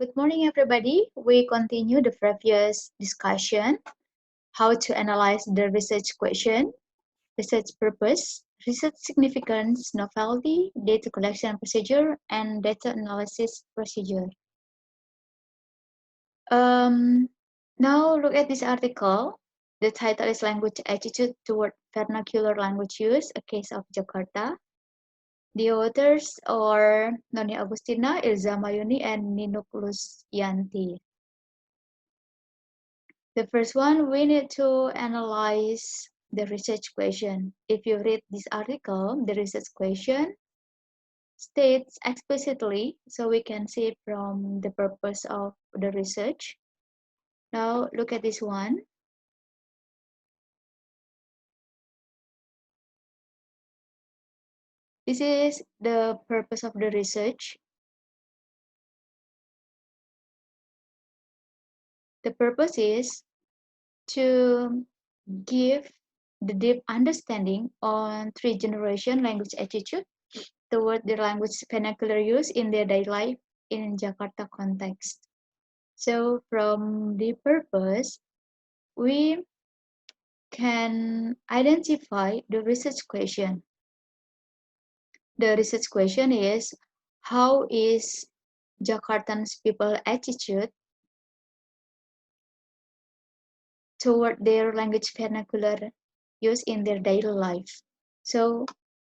Good morning, everybody. We continue the previous discussion, how to analyze the research question, research purpose, research significance, novelty, data collection procedure, and data analysis procedure. Now look at this article. The title is Language Attitude Toward Vernacular Language Use, a Case of Jakarta. The authors are Noni Agustina, Ilza Mayuni, and Ninuk Lusyanti. The first one, we need to analyze the research question. If you read this article, the research question states explicitly, so we can see from the purpose of the research. Now look at this one. This is the purpose of the research. The purpose is to give the deep understanding on three-generation language attitude toward the language vernacular use in their daily life in Jakarta context. So from the purpose, we can identify the research question. The research question is, how is Jakartans people attitude toward their language vernacular use in their daily life? So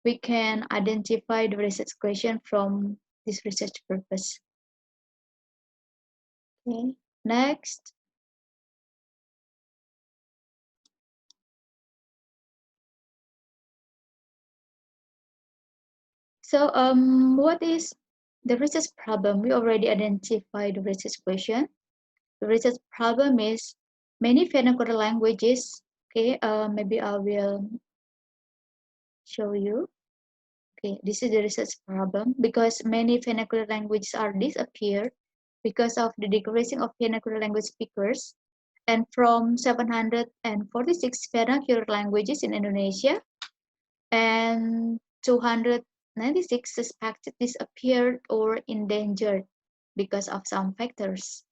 we can identify the research question from this research purpose. Okay, next. So what is the research problem? We already identified the research question. The research problem is many vernacular languages. Okay, maybe I will show you. Okay, this is the research problem because many vernacular languages are disappeared because of the decreasing of vernacular language speakers. And from 746 vernacular languages in Indonesia, and 296 suspected disappeared or endangered because of some factors.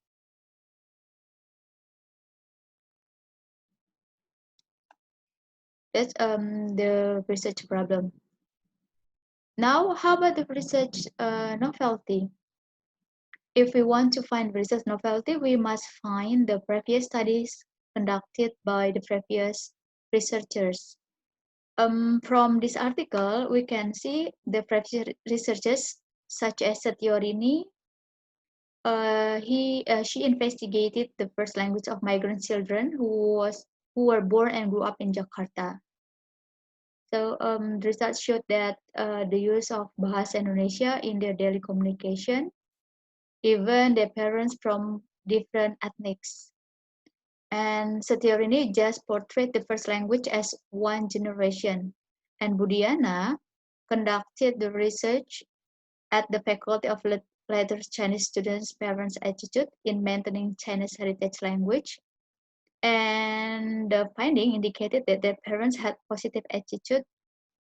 That's the research problem. Now, how about the research novelty? If we want to find research novelty, we must find the previous studies conducted by the previous researchers. From this article, we can see the previous researchers such as Setiorini. She investigated the first language of migrant children who were born and grew up in Jakarta. So the results showed that the use of Bahasa Indonesia in their daily communication, even their parents from different ethnics. And Setiorini just portrayed the first language as one generation. And Budiana conducted the research at the Faculty of Letters Chinese students' parents' attitude in maintaining Chinese heritage language. And the finding indicated that their parents had positive attitude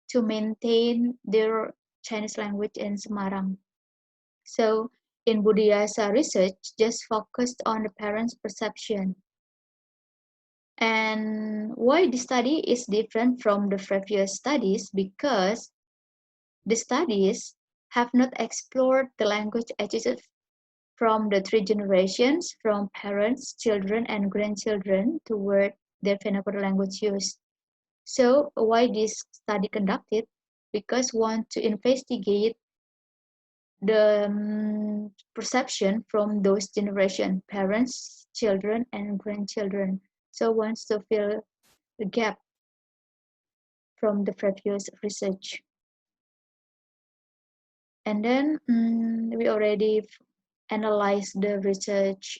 to maintain their Chinese language in Semarang. So in Budiasa research, just focused on the parents' perception. And why the study is different from the previous studies? Because the studies have not explored the language attitude from the three generations, from parents, children, and grandchildren toward their vernacular language use. So why this study conducted? Because want to investigate the perception from those generation, parents, children, and grandchildren. So wants to fill the gap from the previous research. And then we already analyzed the research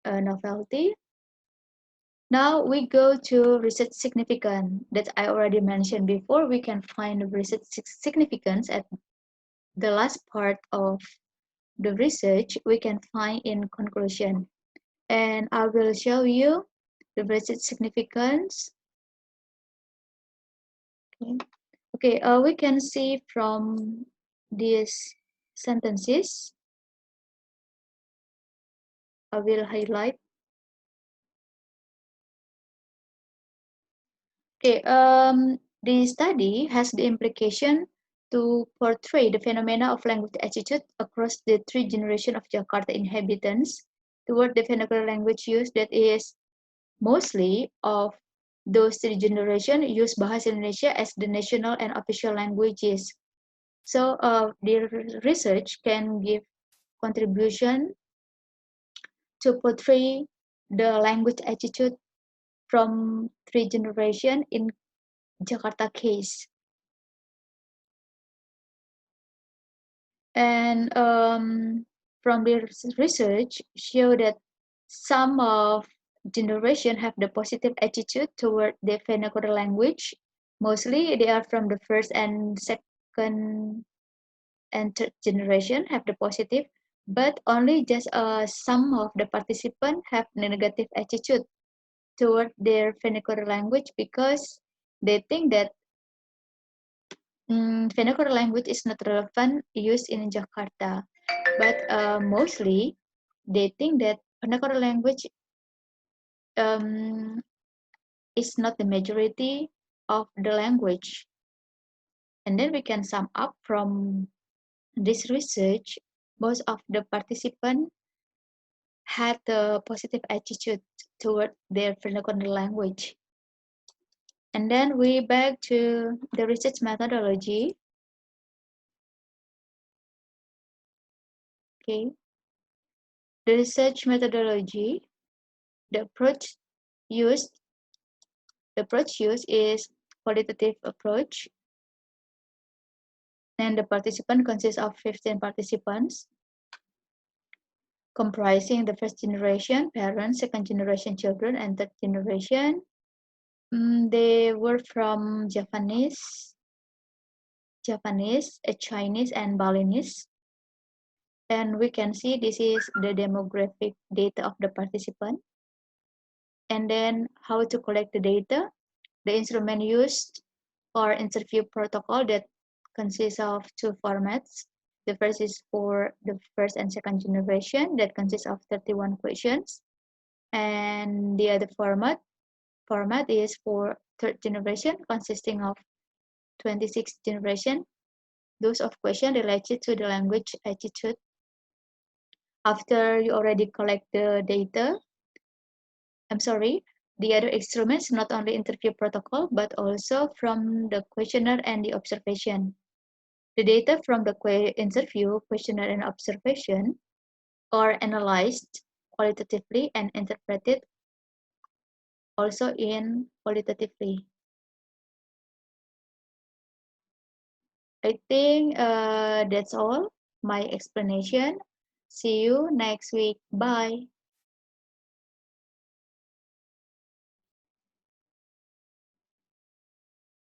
novelty. Now we go to research significance that I already mentioned before. We can find the research significance at the last part of the research. We can find in conclusion. And I will show you the research significance. Okay, we can see from these sentences. I will highlight. Okay, the study has the implication to portray the phenomena of language attitude across the three generations of Jakarta inhabitants toward the vernacular language use that is mostly of those three generations use Bahasa Indonesia as the national and official languages. So the research can give contribution to portray the language attitude from three generations in Jakarta case. And from the research show that some of generation have the positive attitude toward the vernacular language. Mostly they are from the first and second and third generation have the positive, but only just some of the participants have negative attitude toward their vernacular language because they think that vernacular language is not relevant used in Jakarta. But mostly they think that vernacular language um, is not the majority of the language. And then we can sum up from this research, most of the participants had a positive attitude toward their vernacular language. And then we back to the research methodology. Okay, the research methodology, the approach used, is qualitative approach, and the participant consists of 15 participants, comprising the first generation parents, second generation children, and third generation. They were from Japanese, Chinese, and Balinese. And we can see this is the demographic data of the participant. And then how to collect the data. The instrument used for interview protocol that consists of two formats. The first is for the first and second generation that consists of 31 questions. And the other format is for third generation consisting of 26 generation. Those of questions related to the language attitude. After you already collect the data, the other instruments not only interview protocol but also from the questionnaire and the observation. The data from the interview, questionnaire, and observation are analyzed qualitatively and interpreted also in qualitatively. I think that's all my explanation. See you next week. Bye.